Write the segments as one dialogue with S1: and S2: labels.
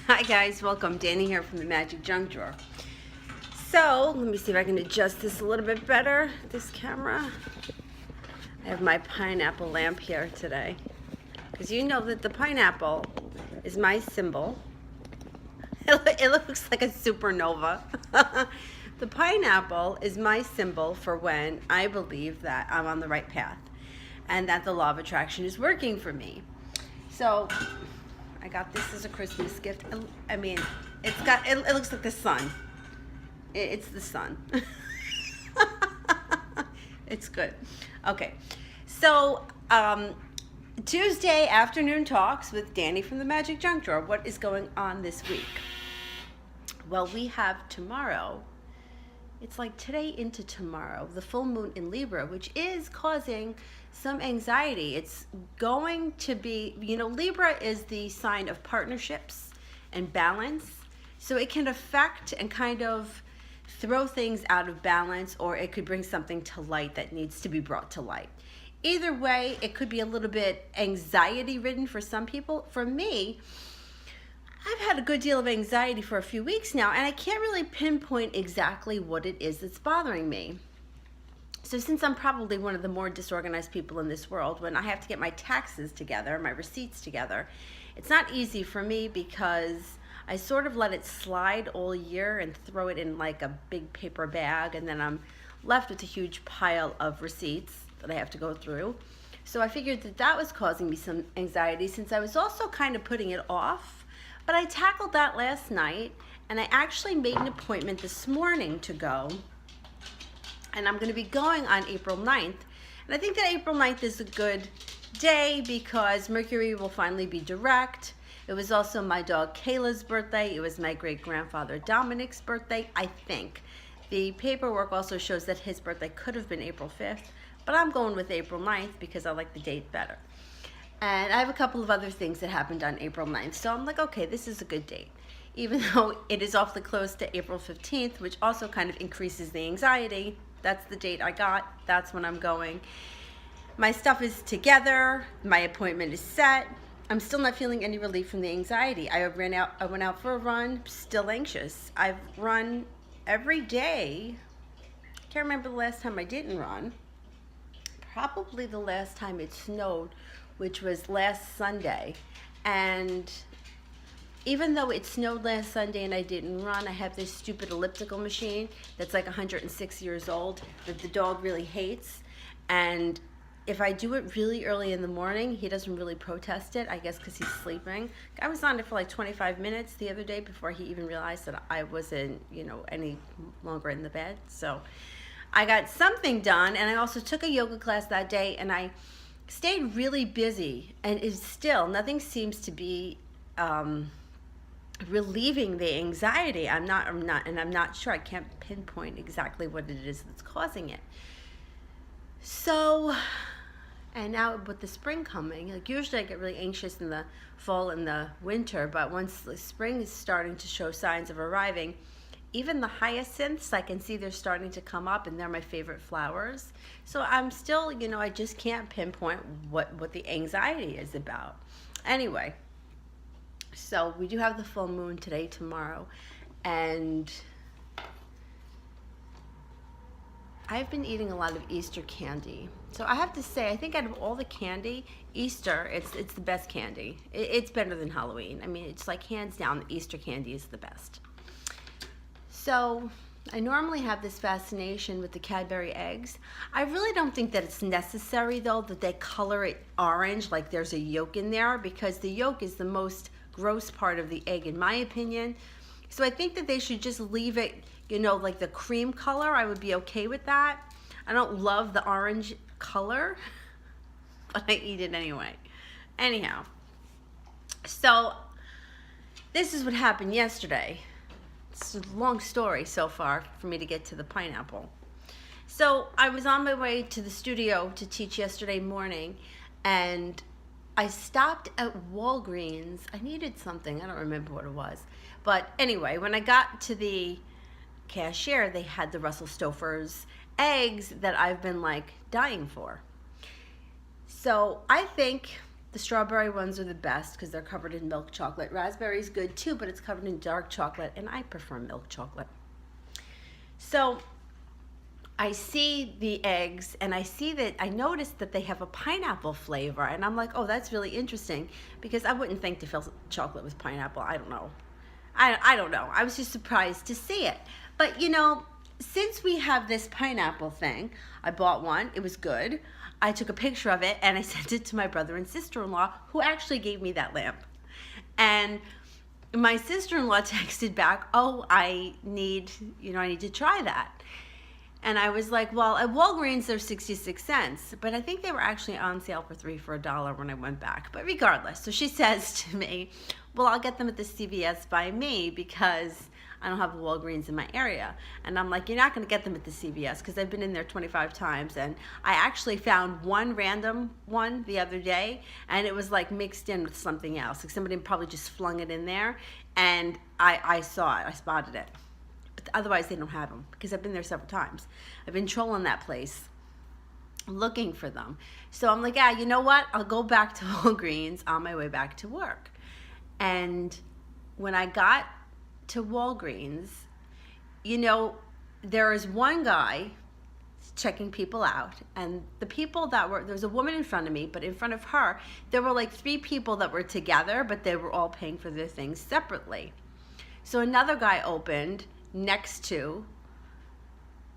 S1: Hi guys, welcome. Danny here from the Magic Junk Drawer. So, let me see if I can adjust this a little bit better, this camera. I have my pineapple lamp here today. Because you know that the pineapple is my symbol. It looks like a supernova. The pineapple is my symbol for when I believe that I'm on the right path and that the law of attraction is working for me. So, I got this as a Christmas gift. I mean, it looks like the sun. It's the sun. It's good. Okay. So, Tuesday afternoon talks with Danny from the Magic Junk Drawer. What is going on this week? Well, we have tomorrow. It's like today into tomorrow, the full moon in Libra, which is causing some anxiety. It's going to be, Libra is the sign of partnerships and balance. So it can affect and kind of throw things out of balance, or it could bring something to light that needs to be brought to light. Either way, it could be a little bit anxiety ridden for some people. For me, I've had a good deal of anxiety for a few weeks now, and I can't really pinpoint exactly what it is that's bothering me. So since I'm probably one of the more disorganized people in this world, when I have to get my taxes together, my receipts together, it's not easy for me because I sort of let it slide all year and throw it in like a big paper bag, and then I'm left with a huge pile of receipts that I have to go through. So I figured that was causing me some anxiety, since I was also kind of putting it off. But I tackled that last night, and I actually made an appointment this morning to go. And I'm going to be going on April 9th. And I think that April 9th is a good day because Mercury will finally be direct. It was also my dog Kayla's birthday. It was my great-grandfather Dominic's birthday, I think. The paperwork also shows that his birthday could have been April 5th, but I'm going with April 9th because I like the date better. And I have a couple of other things that happened on April 9th. So I'm like, okay, this is a good date. Even though it is awfully close to April 15th, which also kind of increases the anxiety. That's the date I got. That's when I'm going. My stuff is together. My appointment is set. I'm still not feeling any relief from the anxiety. I went out for a run, still anxious. I've run every day. Can't remember the last time I didn't run. Probably the last time it snowed, which was last Sunday. And even though it snowed last Sunday and I didn't run, I have this stupid elliptical machine that's like 106 years old that the dog really hates. And if I do it really early in the morning, he doesn't really protest it, I guess because he's sleeping. I was on it for like 25 minutes the other day before he even realized that I wasn't, any longer in the bed. So I got something done, and I also took a yoga class that day, and I stayed really busy, and is still nothing seems to be relieving the anxiety. I'm not sure. I can't pinpoint exactly what it is that's causing it. So, and now with the spring coming, like usually I get really anxious in the fall and the winter, but once the spring is starting to show signs of arriving, even the hyacinths, I can see they're starting to come up, and they're my favorite flowers. So I'm still, I just can't pinpoint what the anxiety is about. Anyway, so we do have the full moon today, tomorrow, and I've been eating a lot of Easter candy. So I have to say, I think out of all the candy, Easter, it's the best candy. It's better than Halloween. I mean, it's like hands down, the Easter candy is the best. So I normally have this fascination with the Cadbury eggs. I really don't think that it's necessary, though, that they color it orange like there's a yolk in there, because the yolk is the most gross part of the egg, in my opinion. So I think that they should just leave it, like the cream color. I would be okay with that. I don't love the orange color, but I eat it anyway. Anyhow, so this is what happened yesterday. It's a long story so far for me to get to the pineapple. So I was on my way to the studio to teach yesterday morning, and I stopped at Walgreens. I needed something. I don't remember what it was. But anyway, when I got to the cashier, they had the Russell Stover's eggs that I've been like dying for. So I think The strawberry ones are the best because they're covered in milk chocolate. Raspberry's good too, but it's covered in dark chocolate, and I prefer milk chocolate. So I see the eggs, and I noticed that they have a pineapple flavor, and I'm like, oh, that's really interesting, because I wouldn't think to fill chocolate with pineapple. I don't know. I don't know. I was just surprised to see it. But since we have this pineapple thing, I bought one. It was good. I took a picture of it, and I sent it to my brother and sister-in-law, who actually gave me that lamp. And my sister-in-law texted back, oh, I need to try that. And I was like, well, at Walgreens, they're 66 cents. But I think they were actually on sale for $3 when I went back. But regardless, so she says to me, well, I'll get them at the CVS by me because I don't have a Walgreens in my area. And I'm like, you're not going to get them at the CVS because I've been in there 25 times. And I actually found one random one the other day, and it was like mixed in with something else. Like somebody probably just flung it in there, and I saw it. I spotted it. But otherwise, they don't have them because I've been there several times. I've been trolling that place looking for them. So I'm like, yeah, you know what? I'll go back to Walgreens on my way back to work. And when I got to Walgreens, there is one guy checking people out, and the people there was a woman in front of me, but in front of her, there were like 3 people that were together, but they were all paying for their things separately. So another guy opened next to,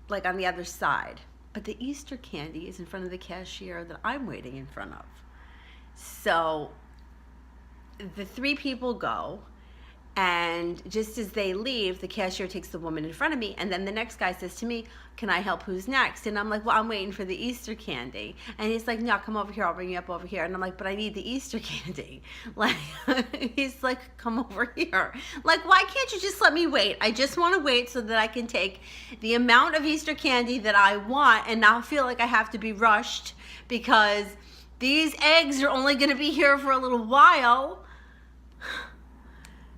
S1: like on the other side, but the Easter candy is in front of the cashier that I'm waiting in front of. So the 3 people go, and just as they leave, the cashier takes the woman in front of me, and then the next guy says to me, can I help? Who's next? And I'm like, well, I'm waiting for the Easter candy. And he's like, no, come over here, I'll bring you up over here. And I'm like, but I need the Easter candy. Like, he's like, come over here. Like, why can't you just let me wait? I just want to wait so that I can take the amount of Easter candy that I want and not feel like I have to be rushed because these eggs are only going to be here for a little while.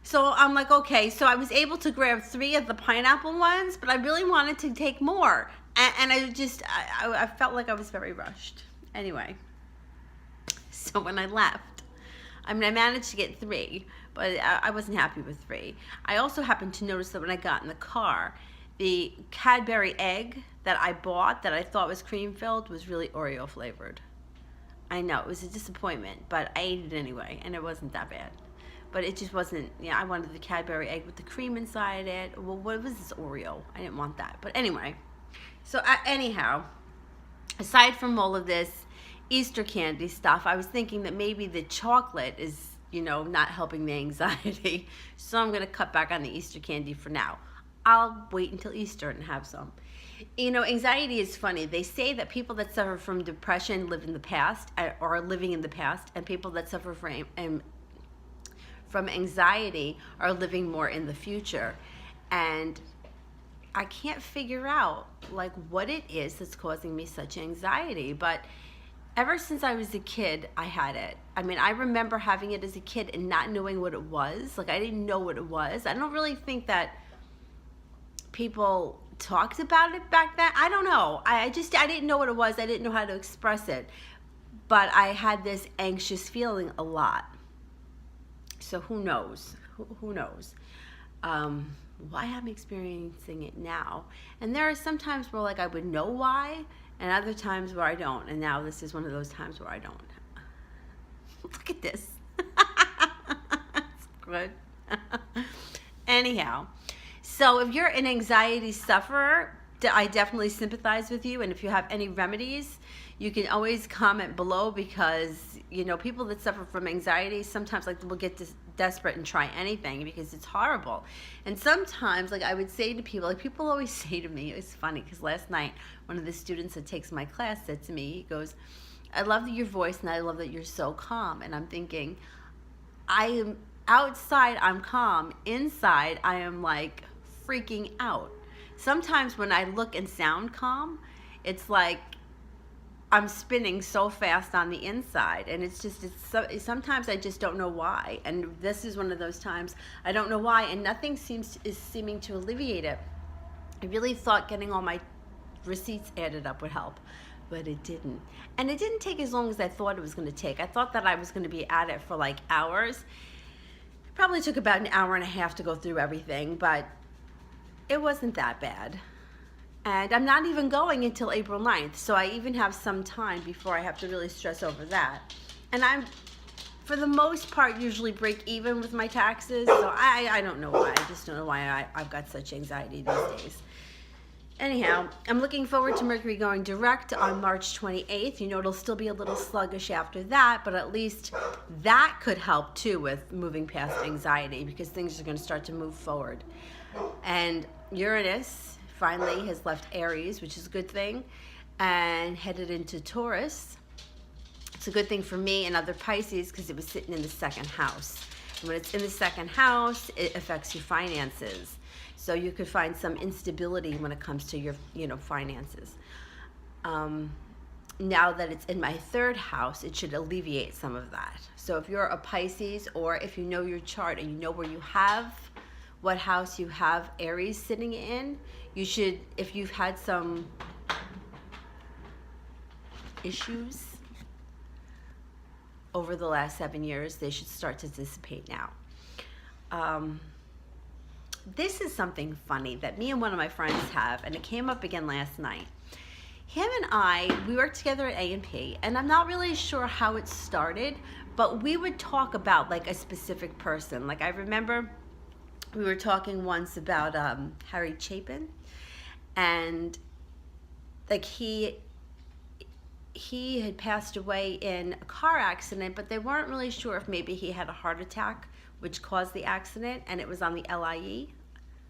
S1: So I'm like, okay, so I was able to grab 3 of the pineapple ones, but I really wanted to take more. And I felt like I was very rushed. Anyway, so when I left, I managed to get 3, but I wasn't happy with 3. I also happened to notice that when I got in the car, the Cadbury egg that I bought that I thought was cream filled was really Oreo flavored. I know, it was a disappointment, but I ate it anyway, and it wasn't that bad. But it just wasn't, I wanted the Cadbury egg with the cream inside it. Well, what was this Oreo? I didn't want that. But anyway, so anyhow, aside from all of this Easter candy stuff, I was thinking that maybe the chocolate is, not helping the anxiety. So I'm going to cut back on the Easter candy for now. I'll wait until Easter and have some. Anxiety is funny. They say that people that suffer from depression live in the past or are living in the past, and people that suffer from anxiety are living more in the future. And I can't figure out like what it is that's causing me such anxiety, but ever since I was a kid, I had it. I remember having it as a kid and not knowing what it was. Like, I didn't know what it was. I don't really think that people talked about it back then. I don't know. I didn't know what it was. I didn't know how to express it. But I had this anxious feeling a lot. So who knows? Who knows? Why I'm experiencing it now. And there are some times where like I would know why, and other times where I don't. And now this is one of those times where I don't. Look at this. That's good. Anyhow, so if you're an anxiety sufferer, I definitely sympathize with you. And if you have any remedies, you can always comment below, because people that suffer from anxiety sometimes will get desperate and try anything because it's horrible. And sometimes I would say to people, people always say to me, it's funny because last night one of the students that takes my class said to me, he goes, I love your voice and I love that you're so calm. And I'm thinking, I am outside, I'm calm. Inside, I am like freaking out. Sometimes when I look and sound calm, it's like I'm spinning so fast on the inside, and sometimes I just don't know why. And this is one of those times I don't know why, and nothing is seeming to alleviate it. I really thought getting all my receipts added up would help, but it didn't. And it didn't take as long as I thought it was going to take. I thought that I was going to be at it for like hours. It probably took about an hour and a half to go through everything, but it wasn't that bad. And I'm not even going until April 9th, so I even have some time before I have to really stress over that. And I'm, for the most part, usually break even with my taxes, so I don't know why. I just don't know why I've got such anxiety these days. Anyhow, I'm looking forward to Mercury going direct on March 28th. You know, it'll still be a little sluggish after that, but at least that could help too with moving past anxiety, because things are going to start to move forward. And Uranus finally has left Aries, which is a good thing, and headed into Taurus. It's a good thing for me and other Pisces because it was sitting in the second house. And when it's in the second house, it affects your finances. So you could find some instability when it comes to your, finances. Now that it's in my third house, it should alleviate some of that. So if you're a Pisces, or if you know your chart and you know where you have, what house you have Aries sitting in, you should, if you've had some issues over the last 7 years, they should start to dissipate now. This is something funny that me and one of my friends have, and it came up again last night. Him and I, we worked together at A&P, and I'm not really sure how it started, but we would talk about like a specific person. Like I remember we were talking once about Harry Chapin, and like he had passed away in a car accident, but they weren't really sure if maybe he had a heart attack which caused the accident, and it was on the LIE.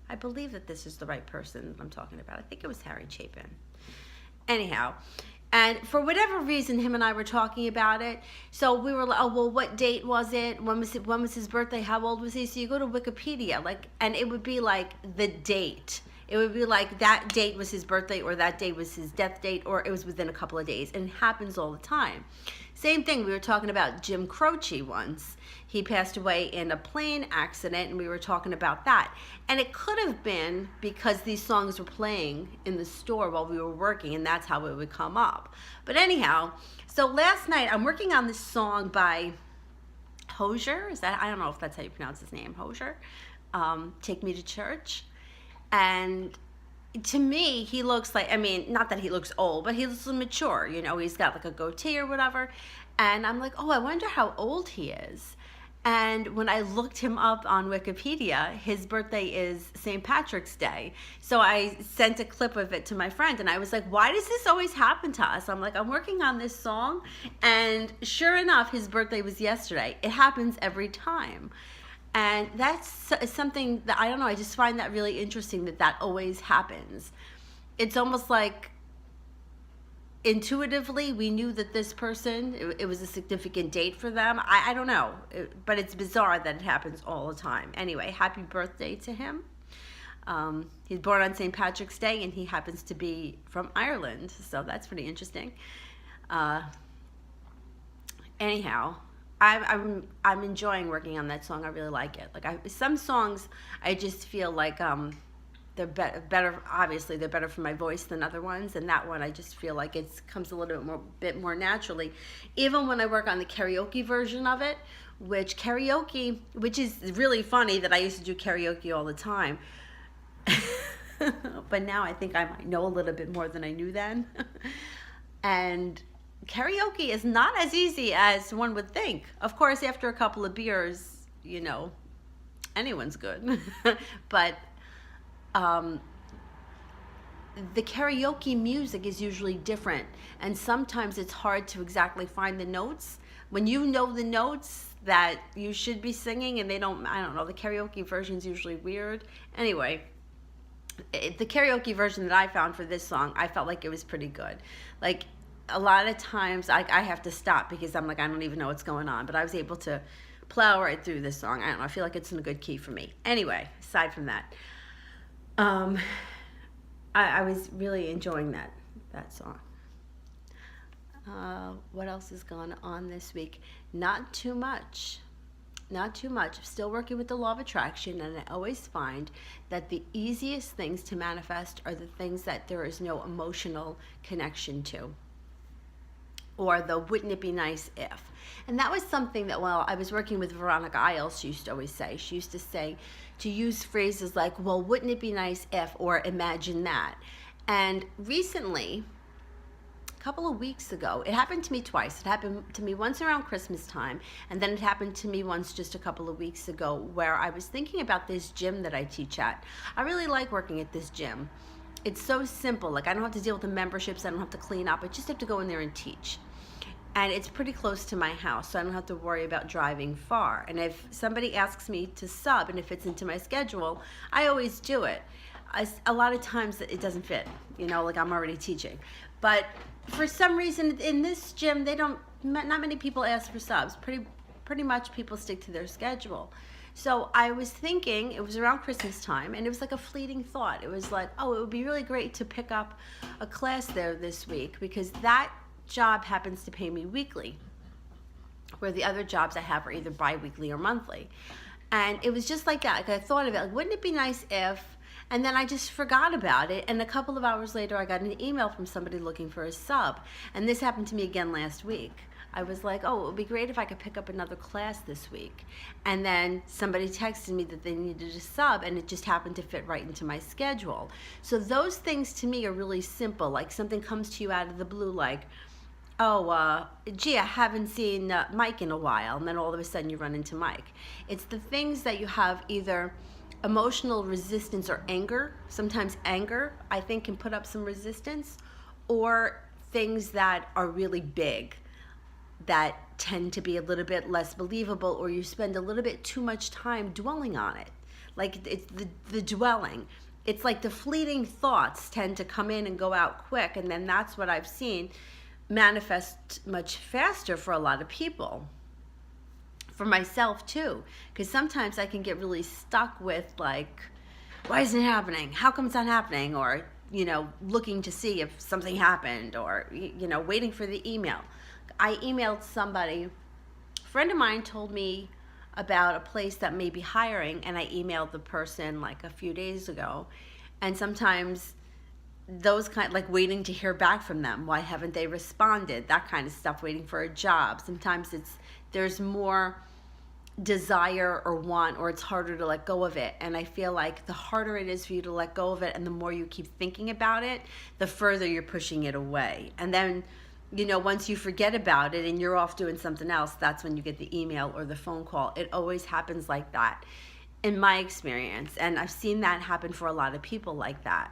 S1: I believe that this is the right person I'm talking about. I think it was Harry Chapin. Anyhow, and for whatever reason, him and I were talking about it. So we were like, oh, well, what date was it? When was his birthday? How old was he? So you go to Wikipedia, and it would be like the date. It would be like that date was his birthday, or that date was his death date, or it was within a couple of days. And it happens all the time. Same thing, we were talking about Jim Croce once. He passed away in a plane accident, and we were talking about that. And it could have been because these songs were playing in the store while we were working, and that's how it would come up. But anyhow, so last night I'm working on this song by Hosier. I don't know if that's how you pronounce his name, Hosier. Take Me to Church. And to me, he looks like, not that he looks old, but he looks mature. He's got like a goatee or whatever. And I'm like, oh, I wonder how old he is. And when I looked him up on Wikipedia, his birthday is St. Patrick's Day. So I sent a clip of it to my friend, and I was like, why does this always happen to us? I'm like, I'm working on this song, and sure enough, his birthday was yesterday. It happens every time. And that's something that, I don't know, I just find that really interesting that always happens. It's almost like intuitively we knew that this person, it was a significant date for them. I don't know, but it's bizarre that it happens all the time. Anyway, happy birthday to him. He's born on St. Patrick's Day, and he happens to be from Ireland, so that's pretty interesting. Anyhow, I'm enjoying working on that song. I really like it. Some songs I just feel like they're better. Obviously, they're better for my voice than other ones, and that one I just feel like it comes a little bit more naturally. Even when I work on the karaoke version of it, which is really funny that I used to do karaoke all the time, but now I think I might know a little bit more than I knew then. And karaoke is not as easy as one would think. Of course, after a couple of beers, anyone's good. But the karaoke music is usually different, and sometimes it's hard to exactly find the notes. When you know the notes that you should be singing and I don't know, the karaoke version's usually weird. Anyway, the karaoke version that I found for this song, I felt like it was pretty good. Like, a lot of times I have to stop because I'm like, I don't even know what's going on, but I was able to plow right through this song. I don't know, I feel like it's in a good key for me. Anyway, aside from that, I was really enjoying that song. What else has gone on this week? Not too much. I'm still working with the law of attraction, and I always find that the easiest things to manifest are the things that there is no emotional connection to. or the wouldn't it be nice if. And that was something that, well, I was working with Veronica Isles, she used to always say. She used to say to use phrases like, well, wouldn't it be nice if, or imagine that. And recently, a couple of weeks ago, it happened to me twice. It happened to me once around Christmas time, and then it happened to me once just a couple of weeks ago, where I was thinking about this gym that I teach at. I really like working at this gym. It's so simple. Like, I don't have to deal with the memberships. I don't have to clean up. I just have to go in there and teach. And it's pretty close to my house, so I don't have to worry about driving far. And if somebody asks me to sub and it fits into my schedule, I always do it. A lot of times it doesn't fit, like I'm already teaching. But for some reason in this gym, not many people ask for subs. Pretty much people stick to their schedule. So I was thinking, it was around Christmas time, and it was like a fleeting thought. It was like, oh, it would be really great to pick up a class there this week, because that job happens to pay me weekly, where the other jobs I have are either bi-weekly or monthly. And it was just like that. Like, I thought of it, like, wouldn't it be nice if, and then I just forgot about it. And a couple of hours later, I got an email from somebody looking for a sub. And this happened to me again last week. I was like, oh, it would be great if I could pick up another class this week. And then somebody texted me that they needed a sub, and it just happened to fit right into my schedule. So those things to me are really simple. Like, something comes to you out of the blue, like, oh, gee, I haven't seen Mike in a while. And then all of a sudden you run into Mike. It's the things that you have either emotional resistance or anger. Sometimes anger, I think, can put up some resistance, or things that are really big that tend to be a little bit less believable, or you spend a little bit too much time dwelling on it. Like, it's the dwelling. It's like the fleeting thoughts tend to come in and go out quick, and then that's what I've seen manifest much faster for a lot of people. For myself too, because sometimes I can get really stuck with, like, why isn't it happening? How come it's not happening? Or, looking to see if something happened, or, waiting for the email. I emailed somebody, a friend of mine told me about a place that may be hiring, and I emailed the person like a few days ago. And sometimes those like waiting to hear back from them. Why haven't they responded? That kind of stuff, waiting for a job. Sometimes there's more desire or want, or it's harder to let go of it. And I feel like the harder it is for you to let go of it, and the more you keep thinking about it, the further you're pushing it away. And then, once you forget about it and you're off doing something else, that's when you get the email or the phone call. It always happens like that, in my experience. And I've seen that happen for a lot of people like that.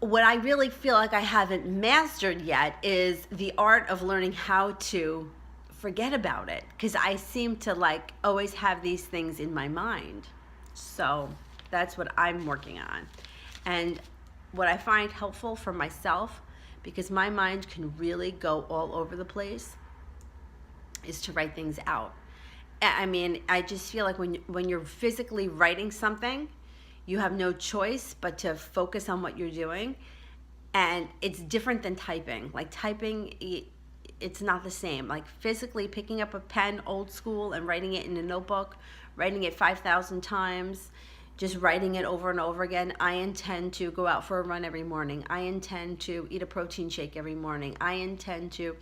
S1: What I really feel like I haven't mastered yet is the art of learning how to forget about it, because I seem to like always have these things in my mind. So that's what I'm working on. And what I find helpful for myself, because my mind can really go all over the place, is to write things out. I mean, I just feel like when you're physically writing something, you have no choice but to focus on what you're doing. And it's different than typing. Like, typing, it's not the same. Like, physically picking up a pen old school and writing it in a notebook, writing it 5,000 times, just writing it over and over again. I intend to go out for a run every morning. I intend to eat a protein shake every morning. I intend to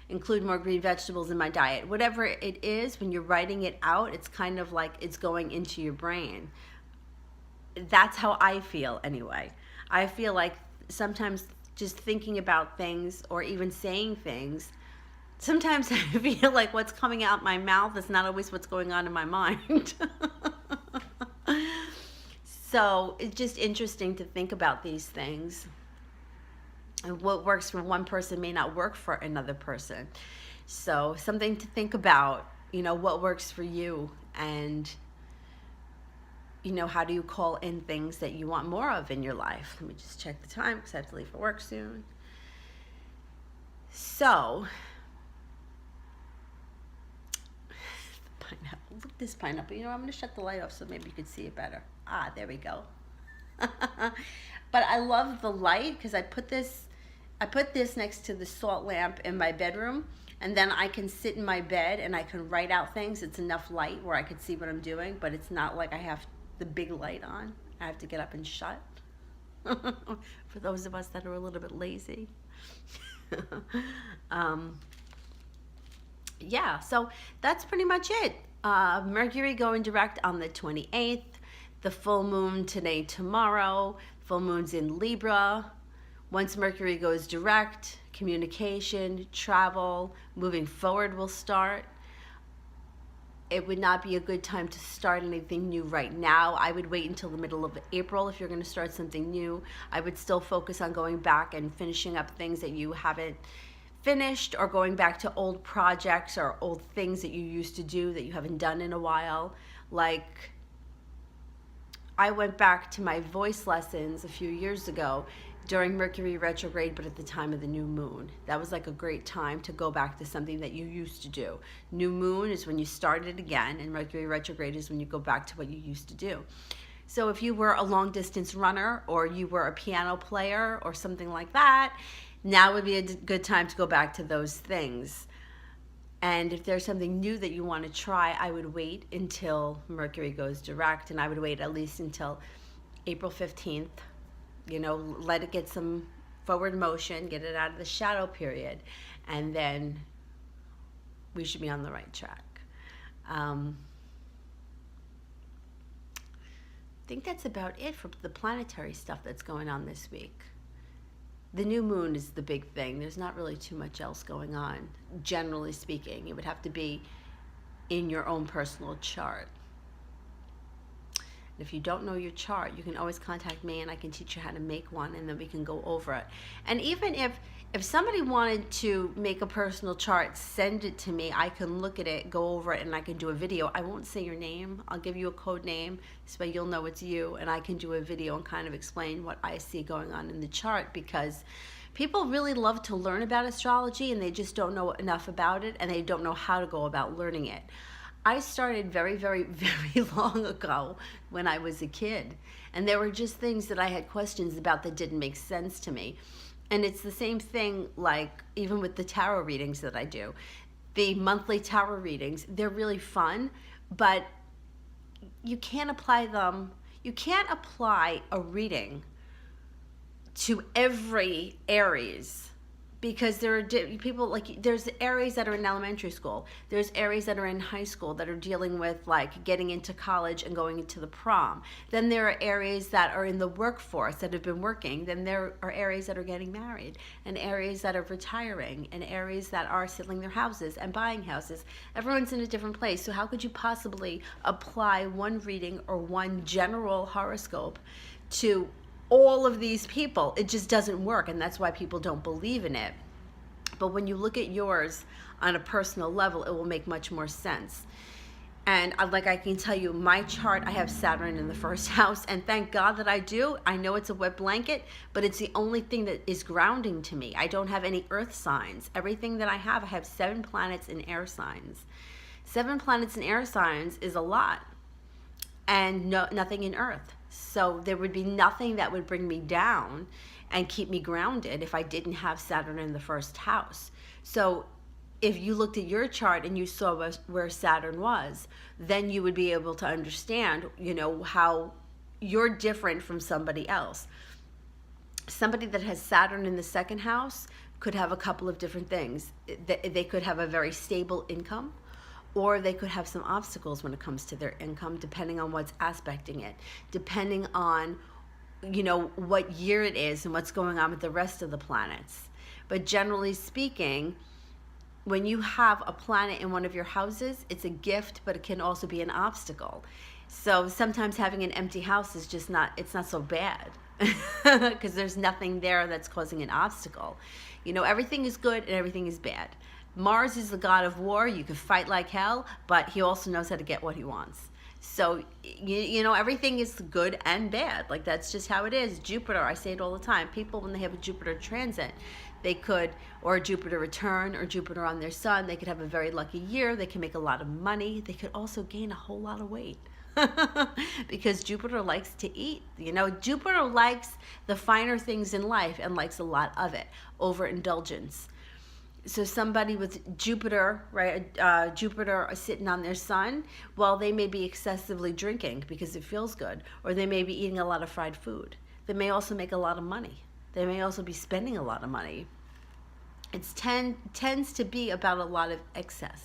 S1: include more green vegetables in my diet. Whatever it is, when you're writing it out, it's kind of like it's going into your brain. That's how I feel anyway. I feel like sometimes just thinking about things, or even saying things, sometimes I feel like what's coming out my mouth is not always what's going on in my mind. So it's just interesting to think about these things. And what works for one person may not work for another person. So something to think about, what works for you, and how do you call in things that you want more of in your life? Let me just check the time, because I have to leave for work soon. So, pineapple. Look at this pineapple. I'm going to shut the light off so maybe you can see it better. Ah, there we go. But I love the light, because I put this next to the salt lamp in my bedroom, and then I can sit in my bed and I can write out things. It's enough light where I can see what I'm doing, but it's not like I have the big light on. I have to get up and shut. For those of us that are a little bit lazy. Yeah, so that's pretty much it. Mercury going direct on the 28th, the full moon today, tomorrow, full moon's in Libra. Once Mercury goes direct, communication, travel, moving forward will start. It would not be a good time to start anything new right now. I would wait until the middle of April if you're going to start something new. I would still focus on going back and finishing up things that you haven't finished, or going back to old projects or old things that you used to do that you haven't done in a while. Like, I went back to my voice lessons a few years ago during Mercury retrograde, but at the time of the new moon. That was like a great time to go back to something that you used to do. New moon is when you start it again, and Mercury retrograde is when you go back to what you used to do. So if you were a long distance runner, or you were a piano player or something like that, now would be a good time to go back to those things. And if there's something new that you want to try, I would wait until Mercury goes direct, and I would wait at least until April 15th. Let it get some forward motion, get it out of the shadow period, and then we should be on the right track. I think that's about it for the planetary stuff that's going on this week. The new moon is the big thing. There's not really too much else going on, generally speaking. It would have to be in your own personal chart. If you don't know your chart, you can always contact me and I can teach you how to make one, and then we can go over it. And even if somebody wanted to make a personal chart, send it to me. I can look at it, go over it, and I can do a video. I won't say your name. I'll give you a code name so you'll know it's you, and I can do a video and kind of explain what I see going on in the chart, because people really love to learn about astrology and they just don't know enough about it, and they don't know how to go about learning it. I started very, very, very long ago when I was a kid, and there were just things that I had questions about that didn't make sense to me. And it's the same thing, like even with the tarot readings that I do. The monthly tarot readings, they're really fun, but you can't apply a reading to every Aries, because there are people, like, there's Aries that are in elementary school, there's Aries that are in high school that are dealing with like getting into college and going into the prom. Then there are Aries that are in the workforce that have been working. Then there are Aries that are getting married, and Aries that are retiring, and Aries that are selling their houses and buying houses. Everyone's in a different place. So how could you possibly apply one reading or one general horoscope to all of these people? It just doesn't work, and that's why people don't believe in it. But when you look at yours on a personal level, it will make much more sense. And like, I can tell you, my chart, I have Saturn in the first house, and thank God that I do. I know it's a wet blanket, but it's the only thing that is grounding to me. I don't have any earth signs. Everything that I have 7 planets in air signs. 7 planets in air signs is a lot, and nothing in earth. So there would be nothing that would bring me down and keep me grounded if I didn't have Saturn in the first house. So if you looked at your chart and you saw where Saturn was, then you would be able to understand, how you're different from somebody else. Somebody that has Saturn in the second house could have a couple of different things. They could have a very stable income, or they could have some obstacles when it comes to their income, depending on what's aspecting it, depending on, what year it is and what's going on with the rest of the planets. But generally speaking, when you have a planet in one of your houses, it's a gift, but it can also be an obstacle. So sometimes having an empty house is just it's not so bad, because there's nothing there that's causing an obstacle. Everything is good and everything is bad. Mars is the god of war. You can fight like hell, but he also knows how to get what he wants. So, everything is good and bad. Like, that's just how it is. Jupiter, I say it all the time. People, when they have a Jupiter transit, or a Jupiter return, or Jupiter on their sun, they could have a very lucky year. They can make a lot of money. They could also gain a whole lot of weight. Because Jupiter likes to eat. Jupiter likes the finer things in life and likes a lot of it. Overindulgence. So somebody with Jupiter, right, Jupiter sitting on their sun, well, they may be excessively drinking because it feels good, or they may be eating a lot of fried food. They may also make a lot of money. They may also be spending a lot of money. tends to be about a lot of excess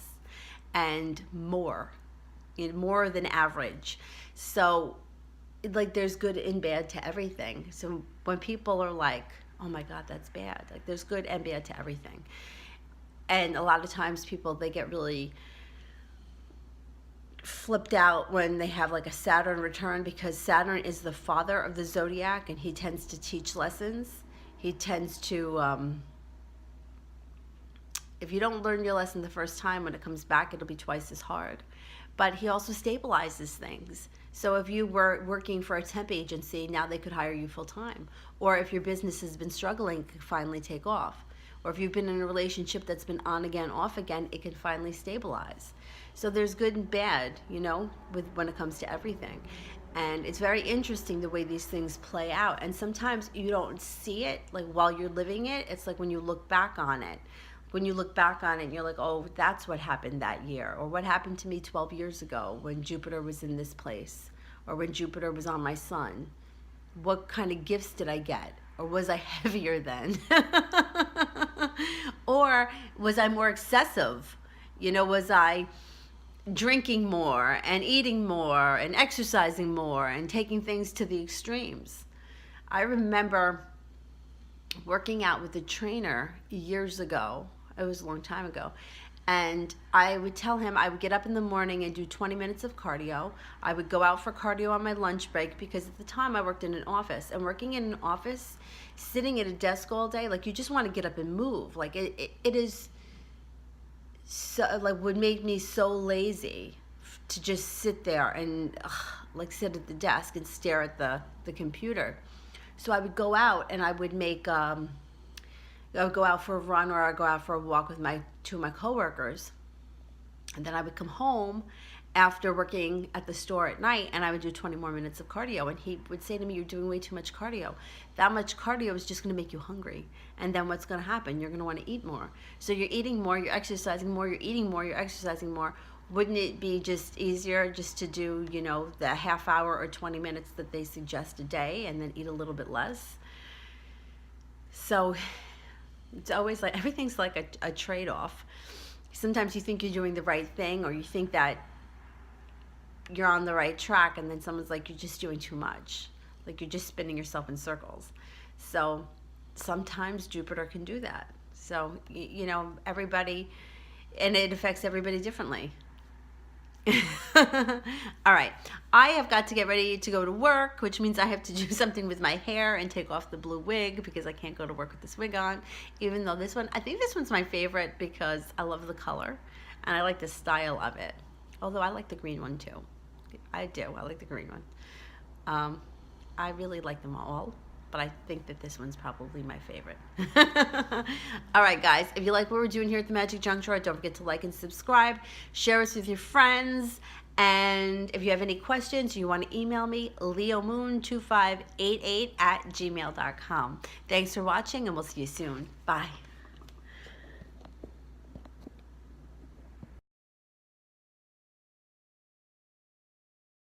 S1: and more, more than average. So like there's good and bad to everything. So when people are like, oh my God, that's bad, like there's good and bad to everything. And a lot of times people, they get really flipped out when they have like a Saturn return, because Saturn is the father of the zodiac and he tends to teach lessons. He tends to, if you don't learn your lesson the first time, when it comes back, it'll be twice as hard. But he also stabilizes things. So if you were working for a temp agency, now they could hire you full time. Or if your business has been struggling, it could finally take off. Or if you've been in a relationship that's been on again, off again, it can finally stabilize. So there's good and bad, when it comes to everything. And it's very interesting the way these things play out. And sometimes you don't see it, like while you're living it. It's like when you look back on it. When you look back on it, you're like, oh, that's what happened that year. Or what happened to me 12 years ago when Jupiter was in this place. Or when Jupiter was on my sun. What kind of gifts did I get? Or was I heavier then? Or was I more excessive? Was I drinking more and eating more and exercising more and taking things to the extremes? I remember working out with a trainer years ago. It was a long time ago. And I would tell him I would get up in the morning and do 20 minutes of cardio. I would go out for cardio on my lunch break, because at the time I worked in an office. And working in an office, sitting at a desk all day, like you just want to get up and move. Like it is so, like, would make me so lazy to just sit there and like sit at the desk and stare at the computer. So I would go out and I would make I would go out for a run, or I'd go out for a walk with two of my coworkers. And then I would come home after working at the store at night, and I would do 20 more minutes of cardio. And he would say to me, you're doing way too much cardio. That much cardio is just going to make you hungry. And then what's going to happen? You're going to want to eat more. So you're eating more, you're exercising more, you're eating more, you're exercising more. Wouldn't it be just easier just to do, the half hour or 20 minutes that they suggest a day, and then eat a little bit less? So it's always like, everything's like a trade-off. Sometimes you think you're doing the right thing, or you think that you're on the right track, and then someone's like, you're just doing too much. Like you're just spinning yourself in circles. So sometimes Jupiter can do that. So, everybody, and it affects everybody differently. All right, I have got to get ready to go to work, which means I have to do something with my hair and take off the blue wig, because I can't go to work with this wig on, even though I think this one's my favorite because I love the color and I like the style of it. Although I like the green one too. I like the green one. I really like them all, but I think that this one's probably my favorite. All right, guys, if you like what we're doing here at the Magic Junk Drawer, don't forget to like and subscribe. Share us with your friends. And if you have any questions, you want to email me, leomoon2588 @gmail.com. Thanks for watching, and we'll see you soon. Bye.